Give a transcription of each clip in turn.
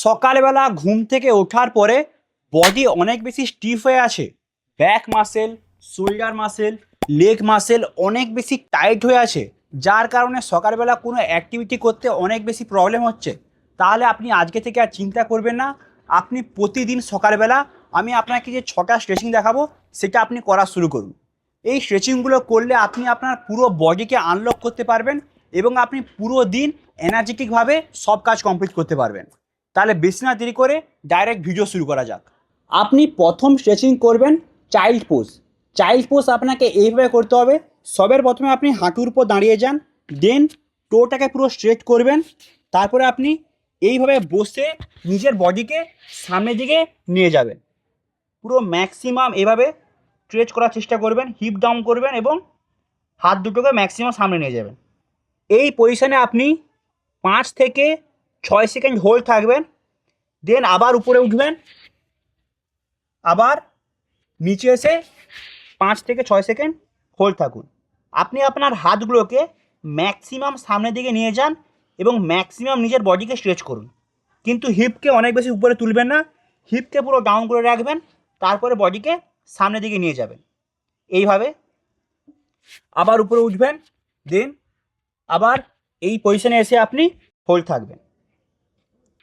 সকালবেলা ঘুম থেকে ওঠার পরে বডি অনেক বেশি স্টিফ হয়ে আছে, back muscle, shoulder muscle, leg muscle অনেক বেশি টাইট হয়ে আছে, যার কারণে সকালবেলা কোনো অ্যাক্টিভিটি করতে অনেক বেশি প্রবলেম হচ্ছে। তাহলে আপনি আজকে থেকে আর চিন্তা করবেন না। আপনি প্রতিদিন সকালবেলা আমি আপনাকে যে 6টা স্ট্রেচিং দেখাবো সেটা আপনি করা শুরু করুন। এই স্ট্রেচিংগুলো করলে আপনি আপনার পুরো বডিকে আনলক করতে পারবেন এবং আপনি পুরো দিন এনার্জেটিকভাবে সব কাজ কমপ্লিট করতে পারবেন। তাহলে বেশি না দেরি করে ডাইরেক্ট ভিডিও শুরু করা যাক। আপনি প্রথম স্ট্রেচিং করবেন চাইল্ড পোজ। চাইল্ড পোজ আপনাকে এইভাবে করতে হবে। সবের প্রথমে আপনি হাঁটুর উপর দাঁড়িয়ে যান, দেন টোটাকে পুরো স্ট্রেট করবেন। তারপরে আপনি এইভাবে বসে নিজের বডিকে সামনের দিকে নিয়ে যাবেন, পুরো ম্যাক্সিমাম এভাবে স্ট্রেচ করার চেষ্টা করবেন, হিপ ডাউন করবেন এবং হাত দুটোকে ম্যাক্সিমাম সামনে নিয়ে যাবেন। এই পজিশানে আপনি 5 থেকে 6 সেকেন্ড হোল্ড থাকবেন, দেন আবার উপরে উঠবেন, আবার নিচে এসে 5 থেকে 6 সেকেন্ড হোল্ড থাকুন। আপনি আপনার হাতগুলোকে ম্যাক্সিমাম সামনের দিকে নিয়ে যান এবং ম্যাক্সিমাম নিজের বডিকে স্ট্রেচ করুন, কিন্তু হিপকে অনেক বেশি উপরে তুলবেন না, হিপকে পুরো ডাউন করে রাখবেন। তারপরে বডিকে সামনের দিকে নিয়ে যাবেন এইভাবে, আবার উপরে উঠবেন, দেন আবার এই পজিশনে এসে আপনি হোল্ড থাকবেন।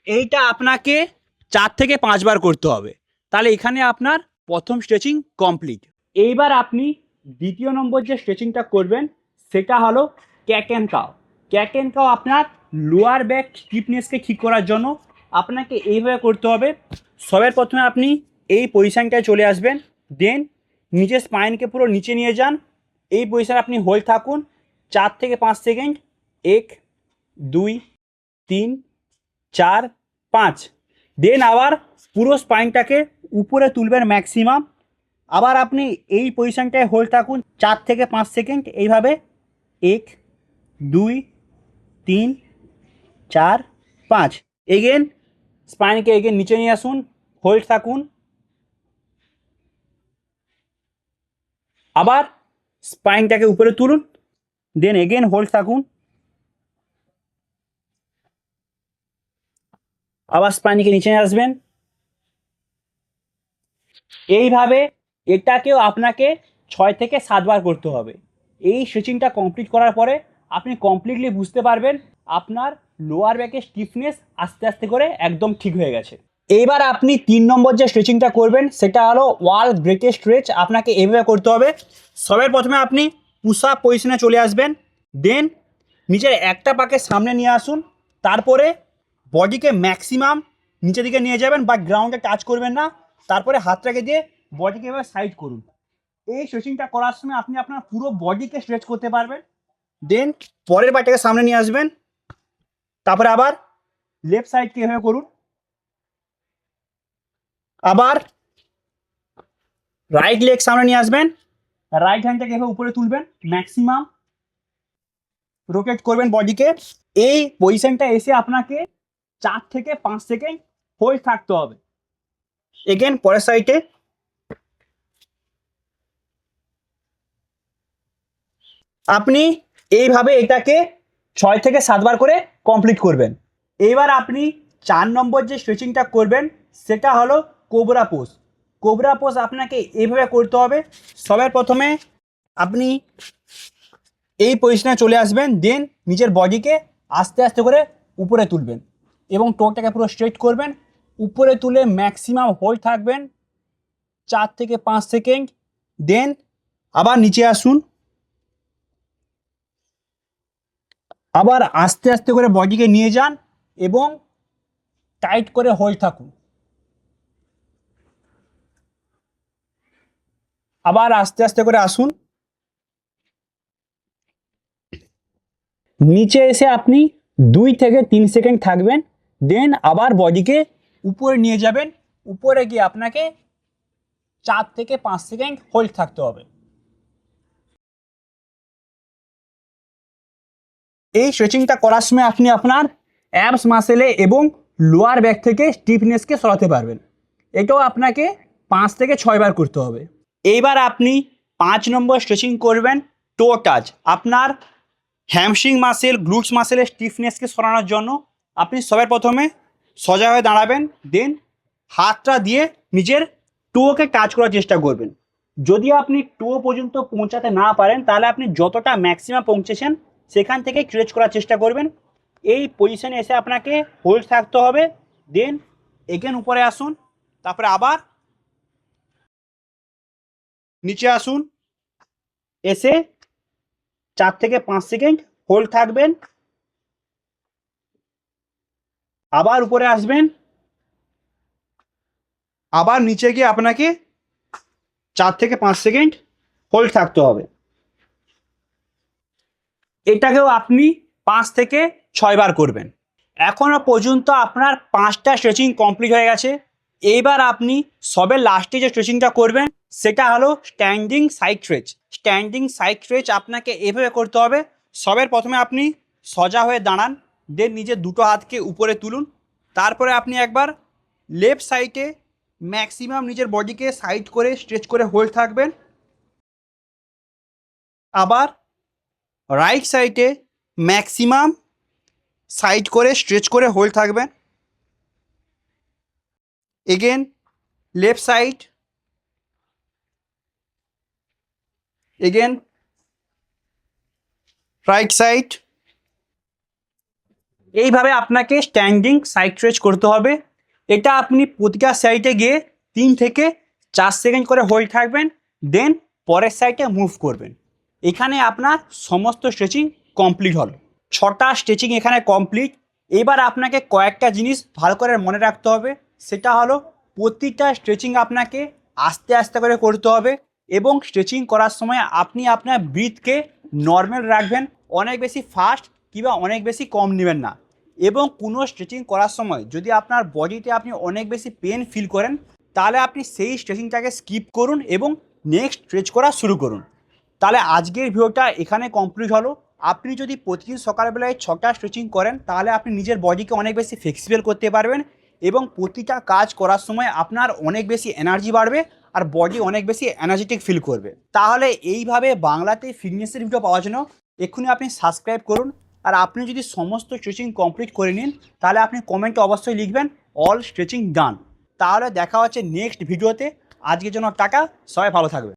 এইটা আপনাকে 4 থেকে 5 বার করতে হবে। তাহলে এখানে আপনার প্রথম স্ট্রেচিং কমপ্লিট। এইবার আপনি দ্বিতীয় নম্বর যে স্ট্রেচিংটা করবেন সেটা হলো cat and cow. Cat and cow আপনার লোয়ার ব্যাক স্টিফনেসকে ঠিক করার জন্য আপনাকে এইভাবে করতে হবে। সবের প্রথমে আপনি এই পজিশানটায় চলে আসবেন, দেন নিজের স্পাইনকে পুরো নিচে নিয়ে যান। এই পজিশানে আপনি হোল্ড থাকুন 4 থেকে 5 সেকেন্ড। 1 2 3 4 5। দেন আবার পুরো স্পাইনটাকে উপরে তুলবেন ম্যাক্সিমাম। আবার আপনি এই পজিশানটায় হোল্ড থাকুন 4 থেকে 5 সেকেন্ড এইভাবে। 1 2 3 4 5। এগেন স্পাইনকে এগেন নিচে নিয়ে আসুন, হোল্ড থাকুন, আবার স্পাইনটাকে উপরে তুলুন, দেন এগেন হোল্ড থাকুন, আবার স্পাইনকে নিচে নিয়ে আসবেন। এইভাবে এটাকেও আপনাকে 6 থেকে 7 বার করতে হবে। এই স্ট্রেচিংটা কমপ্লিট করার পরে আপনি কমপ্লিটলি বুঝতে পারবেন আপনার লোয়ার ব্যাকের স্টিফনেস আস্তে আস্তে করে একদম ঠিক হয়ে গেছে। এইবার আপনি 3 নম্বর যে স্ট্রেচিংটা করবেন সেটা হলো ওয়াল ব্রেকের স্ট্রেচ। আপনাকে এইভাবে করতে হবে। সবের প্রথমে আপনি পুশ আপ পজিশনে চলে আসবেন, দেন নিজের একটা পাকে সামনে নিয়ে আসুন, তারপরে বডিকে ম্যাক্সিমাম নিচের দিকে নিয়ে যাবেন বা গ্রাউন্ডে টাচ করবেন না। তারপরে হাতটাকে দিয়ে বডিকে এভাবে সাইড করুন। এই স্ট্রেচিংটা করার সময় আপনি আপনার পুরো বডিকে স্ট্রেচ করতে পারবেন। দেন পরের পাটাকে সামনে নিয়ে আসবেন, তারপরে আবার লেফট সাইডকে এভাবে করুন, আবার রাইট লেগ সামনে নিয়ে আসবেন, রাইট হ্যান্ডটাকে এভাবে উপরে তুলবেন, ম্যাক্সিমাম রোটেট করবেন বডিকে। এই পজিশনটা এসে আপনাকে 4 থেকে 5 সেকেন্ড হোল্ড থাকতে হবে। এগেন পরের সাইডে আপনি এইভাবে এটাকে 6 থেকে 7 বার করে কমপ্লিট করবেন। এইবার আপনি 4 নম্বর যে স্ট্রেচিংটা করবেন সেটা হলো কোবরা পোজ। কোবরা পোজ আপনাকে এইভাবে করতে হবে। সবার প্রথমে আপনি এই পজিশনে চলে আসবেন, দেন নিজের বডিকে আস্তে আস্তে করে উপরে তুলবেন এবং টোটাকে পুরো স্ট্রেট করবেন। উপরে তুলে ম্যাক্সিমাম হোল্ড থাকবেন 4 থেকে 5 সেকেন্ড, দেন আবার নিচে আসুন, আবার আস্তে আস্তে করে বডিকে নিয়ে যান এবং টাইট করে হোল্ড থাকুন, আবার আস্তে আস্তে করে আসুন, নিচে এসে আপনি 2 থেকে 3 সেকেন্ড থাকবেন, দেন আবার বডিকে উপরে নিয়ে যাবেন। উপরে গিয়ে আপনাকে 4 থেকে 5 সেকেন্ড হোল্ড থাকতে হবে। এই স্ট্রেচিংটা করার সময় আপনি আপনার অ্যাবস মাসেলে এবং লোয়ার ব্যাক থেকে স্টিফনেসকে সরাতে পারবেন। এটাও আপনাকে 5 থেকে 6 বার করতে হবে। এইবার আপনি 5 নম্বর স্ট্রেচিং করবেন টো টাচ। আপনার হ্যামস্ট্রিং মাসেল, গ্লুটস মাসেলের স্টিফনেসকে সরানোর জন্য আপনি সবার প্রথমে সোজা হয়ে দাঁড়াবেন, দেন হাতটা দিয়ে নিজের টোকে টাচ করার চেষ্টা করবেন। যদি আপনি টো পর্যন্ত পৌঁছাতে না পারেন তাহলে আপনি যতটা ম্যাক্সিমাম পৌঁছেছেন সেখান থেকে স্ট্রেচ করার চেষ্টা করবেন। এই পজিশনে এসে আপনাকে হোল্ড থাকতে হবে, দেন এগেন উপরে আসুন, তারপরে আবার নিচে আসুন, এসে 4 থেকে 5 সেকেন্ড হোল্ড থাকবেন, আবার উপরে আসবেন, আবার নিচে গিয়ে আপনাকে 4 থেকে 5 সেকেন্ড হোল্ড থাকতে হবে। এটাকেও আপনি 5 থেকে 6 বার করবেন। এখনো পর্যন্ত আপনার 5টা স্ট্রেচিং কমপ্লিট হয়ে গেছে। এইবার আপনি সবে লাস্টে যে স্ট্রেচিংটা করবেন সেটা হলো standing side stretch. Standing side stretch আপনাকে এভাবে করতে হবে। সবের প্রথমে আপনি সোজা হয়ে দাঁড়ান, দেন নিজের দুটো হাতকে উপরে তুলুন, তারপরে আপনি একবার লেফট সাইডে ম্যাক্সিমাম নিজের বডিকে সাইড করে স্ট্রেচ করে হোল্ড থাকবেন, আবার রাইট সাইডে ম্যাক্সিমাম সাইড করে স্ট্রেচ করে হোল্ড থাকবেন, again left side, again right side. এইভাবে আপনাকে স্ট্যান্ডিং সাইড স্ট্রেচ করতে হবে। এটা আপনি প্রতিটা সাইডে গিয়ে 3 থেকে 4 সেকেন্ড করে হোল্ড থাকবেন, দেন পরের সাইডে মুভ করবেন। এখানে আপনার সমস্ত স্ট্রেচিং কমপ্লিট হলো। 6টা স্ট্রেচিং এখানে কমপ্লিট। এবার আপনাকে কয়েকটা জিনিস ভালো করে মনে রাখতে হবে, সেটা হলো প্রতিটা স্ট্রেচিং আপনাকে আস্তে আস্তে করে করতে হবে এবং স্ট্রেচিং করার সময় আপনি আপনার ব্রিথকে নর্মাল রাখবেন, অনেক বেশি ফাস্ট কিংবা অনেক বেশি কম নেবেন না। এবং কোনো স্ট্রেচিং করার সময় যদি আপনার বডিতে আপনি অনেক বেশি পেন ফিল করেন তাহলে আপনি সেই স্ট্রেচিংটাকে স্কিপ করুন এবং নেক্সট স্ট্রেচ করা শুরু করুন। তাহলে আজকের ভিডিওটা এখানে কমপ্লিট হলো। আপনি যদি প্রতিদিন সকালবেলায় 6টা স্ট্রেচিং করেন তাহলে আপনি নিজের বডিকে অনেক বেশি ফ্লেক্সিবল করতে পারবেন এবং প্রতিটা কাজ করার সময় আপনার অনেক বেশি এনার্জি বাড়বে আর বডি অনেক বেশি এনার্জেটিক ফিল করবে। তাহলে এইভাবে বাংলাতে ফিটনেসের ভিডিও পাওয়ার জন্য এক্ষুনি আপনি সাবস্ক্রাইব করুন। আর আপনি যদি সমস্ত স্ট্রেচিং কমপ্লিট করে নিন তাহলে আপনি কমেন্টে অবশ্যই লিখবেন অল স্ট্রেচিং ডান। তাহলে দেখা হচ্ছে নেক্সট ভিডিওতে। আজকের জন্য টাটা, সবাই ভালো থাকবে।